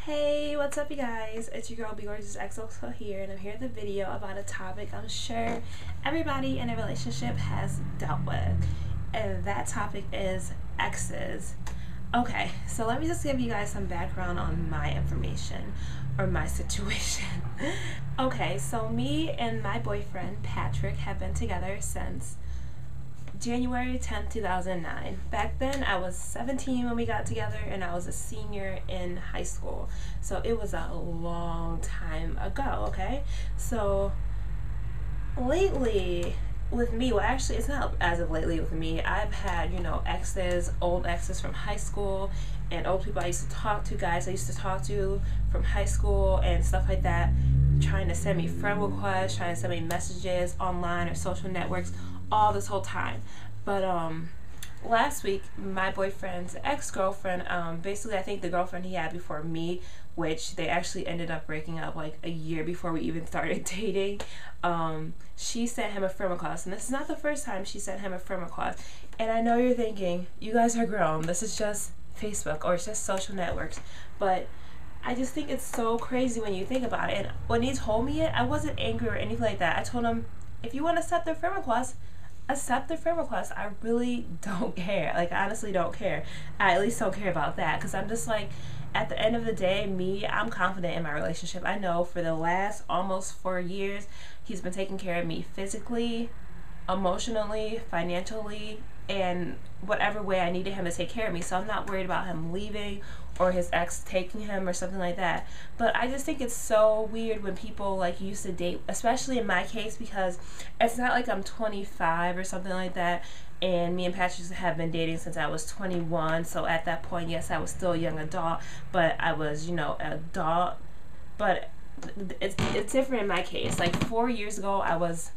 Hey, what's up you guys? It's your girl Be Gorgeous XOXO here, and I'm here with a video about a topic I'm sure everybody in a relationship has dealt with, and that topic is exes. Okay, so let me just give you guys some background on my information or my situation. Okay, so me and my boyfriend Patrick have been together since January 10th, 2009. Back then I was 17 when we got together, and I was a senior in high school. So it was a long time ago, okay? So lately with me, well actually it's not as of lately with me, I've had, exes, old exes from high school and old people I used to talk to, guys I used to talk to from high school and stuff like that, trying to send me friend requests, trying to send me messages online or social networks all this whole time. But last week my boyfriend's ex-girlfriend, basically I think the girlfriend he had before me, which they actually ended up breaking up like a year before we even started dating, she sent him a friend request, and this is not the first time she sent him a friend request. And I know you're thinking, you guys are grown, this is just Facebook or it's just social networks, but I just think it's so crazy when you think about it. And when he told me it, I wasn't angry or anything like that. I told him, if you want to accept their friend request, accept the friend request. I really don't care. Like, I honestly don't care. I at least don't care about that, because I'm just like, at the end of the day, I'm confident in my relationship. I know for the last almost 4 years, he's been taking care of me physically, emotionally, financially, and whatever way I needed him to take care of me. So I'm not worried about him leaving or his ex taking him or something like that. But I just think it's so weird when people like used to date, especially in my case, because it's not like I'm 25 or something like that, and me and Patrick have been dating since I was 21. So at that point, yes, I was still a young adult, but I was, adult. But it's different in my case. Like 4 years ago, I was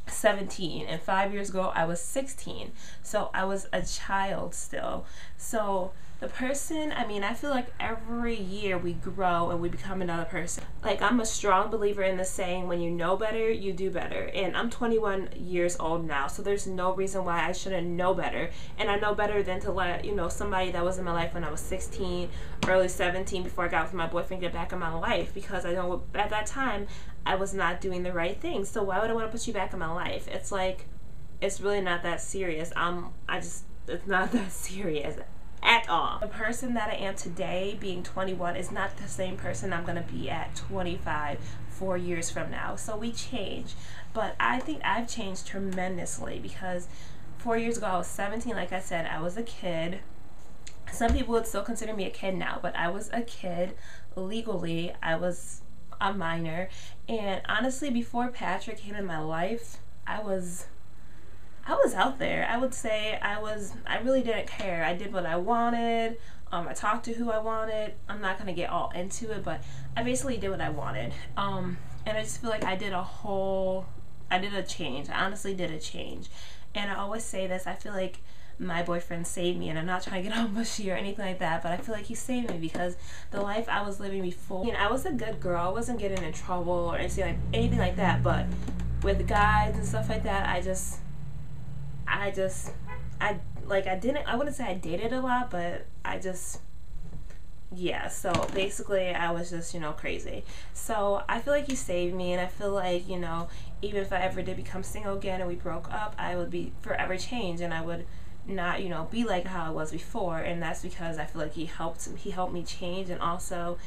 17, and 5 years ago I was 16, so I was a child still. So the person, I feel like every year we grow and we become another person. Like, I'm a strong believer in the saying, when you know better, you do better. And I'm 21 years old now, so there's no reason why I shouldn't know better. And I know better than to let, somebody that was in my life when I was 16, early 17, before I got with my boyfriend, get back in my life, because I know at that time I was not doing the right thing. So why would I want to put you back in my life? It's like, it's really not that serious. It's not that serious at all. The person that I am today, being 21, is not the same person I'm going to be at 25, 4 years from now. So we change. But I think I've changed tremendously, because 4 years ago I was 17. Like I said, I was a kid. Some people would still consider me a kid now, but I was a kid. Legally, I was a minor. And honestly, before Patrick came in my life, I was out there. I would say I really didn't care. I did what I wanted. I talked to who I wanted. I'm not gonna get all into it, but I basically did what I wanted. And I just feel like I did a change. I honestly did a change. And I always say this, I feel like my boyfriend saved me, and I'm not trying to get all mushy or anything like that, but I feel like he saved me, because the life I was living before, I was a good girl. I wasn't getting in trouble or anything like that, but with guys and stuff like that, I wouldn't say I dated a lot, but yeah, so basically I was just, crazy. So I feel like he saved me, and I feel like, even if I ever did become single again and we broke up, I would be forever changed, and I would not, be like how I was before. And that's because I feel like he helped me change, and also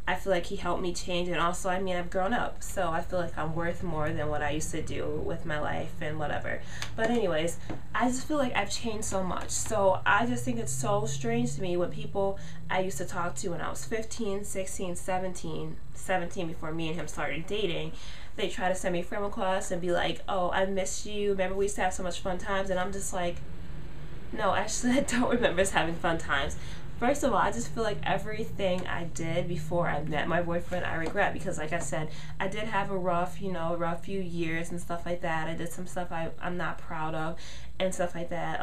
I feel like he helped me change, and also, I've grown up, so I feel like I'm worth more than what I used to do with my life and whatever. But anyways, I just feel like I've changed so much. So I just think it's so strange to me when people I used to talk to when I was 15, 16, 17 before me and him started dating, they try to send me friend requests and be like, oh, I miss you, remember we used to have so much fun times. And I'm just like, no, actually I don't remember us having fun times. First of all, I just feel like everything I did before I met my boyfriend, I regret, because like I said, I did have a rough few years and stuff like that. I did some stuff I'm not proud of and stuff like that.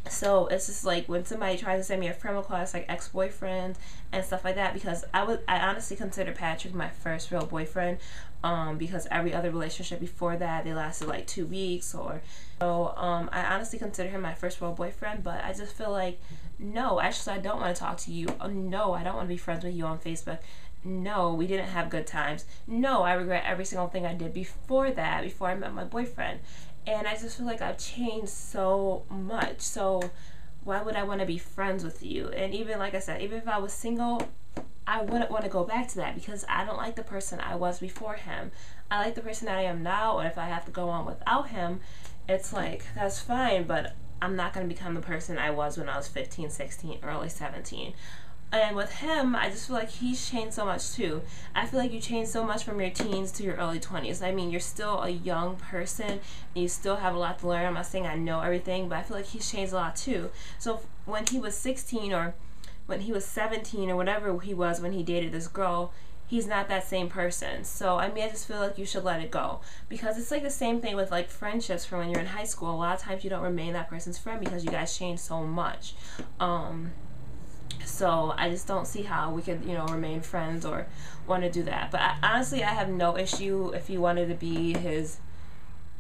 So it's just like when somebody tries to send me a friend request, like ex-boyfriend and stuff like that, because I honestly consider Patrick my first real boyfriend, because every other relationship before that, they lasted like 2 weeks or so. I honestly consider him my first real boyfriend, but I just feel like No, actually, I don't want to talk to you. Oh, no, I don't want to be friends with you on Facebook. No, we didn't have good times. No, I regret every single thing I did before that, before I met my boyfriend. And I just feel like I've changed so much. So why would I want to be friends with you? And even, like I said, even if I was single, I wouldn't want to go back to that because I don't like the person I was before him. I like the person that I am now, and if I have to go on without him, it's like, that's fine, but I'm not going to become the person I was when I was 15, 16, early 17. And with him, I just feel like he's changed so much too. I feel like you changed so much from your teens to your early 20s. I mean, you're still a young person, and you still have a lot to learn. I'm not saying I know everything, but I feel like he's changed a lot too. So when he was 16 or when he was 17 or whatever he was when he dated this girl, he's not that same person. So I mean, I just feel like you should let it go, because it's like the same thing with like friendships from when you're in high school. A lot of times you don't remain that person's friend because you guys change so much. So I just don't see how we could, remain friends or want to do that. But honestly, I have no issue if you wanted to be his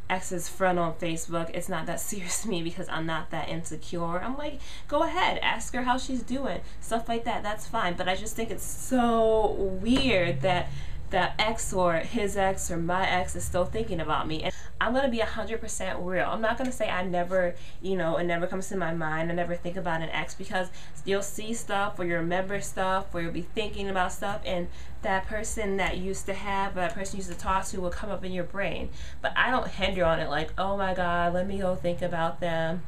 ex's friend on Facebook. It's not that serious to me because I'm not that insecure. I'm like, go ahead, ask her how she's doing, stuff like that. That's fine. But I just think it's so weird that that ex or his ex or my ex is still thinking about me. And I'm going to be 100% real. I'm not going to say I never, it never comes to my mind. I never think about an ex, because you'll see stuff or you remember stuff or you'll be thinking about stuff, and that person that you used to have or that person you used to talk to will come up in your brain. But I don't hinder on it like, oh my God, let me go think about them.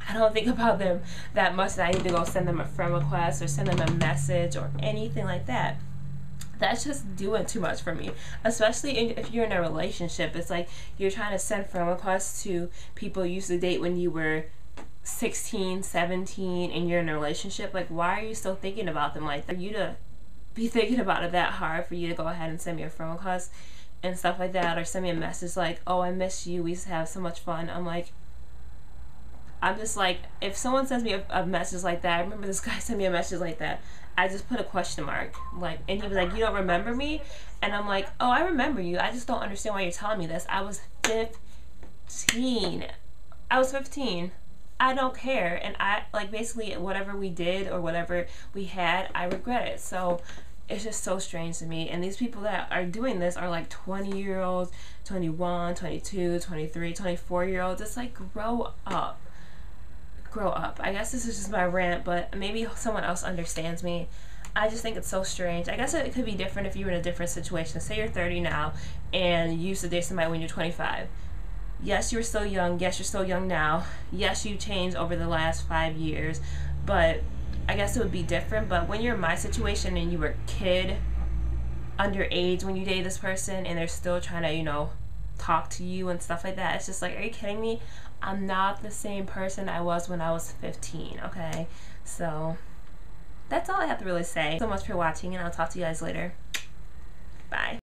I don't think about them that much that I need to go send them a friend request or send them a message or anything like that. That's just doing too much for me, especially if you're in a relationship. It's like you're trying to send friend requests to people you used to date when you were 16, 17, and you're in a relationship. Like, why are you still thinking about them like that? For you to be thinking about it that hard, for you to go ahead and send me a friend request and stuff like that, or send me a message like, oh, I miss you, we used to have so much fun. I'm just like, if someone sends me a message like that, I remember this guy sent me a message like that, I just put a question mark, like, and he was like, you don't remember me? And I'm like, oh, I remember you. I just don't understand why you're telling me this. I was 15. I don't care. And I, like, basically whatever we did or whatever we had, I regret it. So it's just so strange to me. And these people that are doing this are like 20-year-olds, 21, 22, 23, 24-year-olds. It's like, grow up. Grow up. I guess this is just my rant, but maybe someone else understands me. I just think it's so strange. I guess it could be different if you were in a different situation. Say you're 30 now and you used to date somebody when you're 25. Yes, you're still young. Yes, you're still young now. Yes, you changed over the last 5 years, but I guess it would be different. But when you're in my situation and you were a kid, underage when you dated this person, and they're still trying to, talk to you and stuff like that, it's just like, are you kidding me? I'm not the same person I was when I was 15, okay? So that's all I have to really say. Thanks so much for watching, and I'll talk to you guys later. Bye.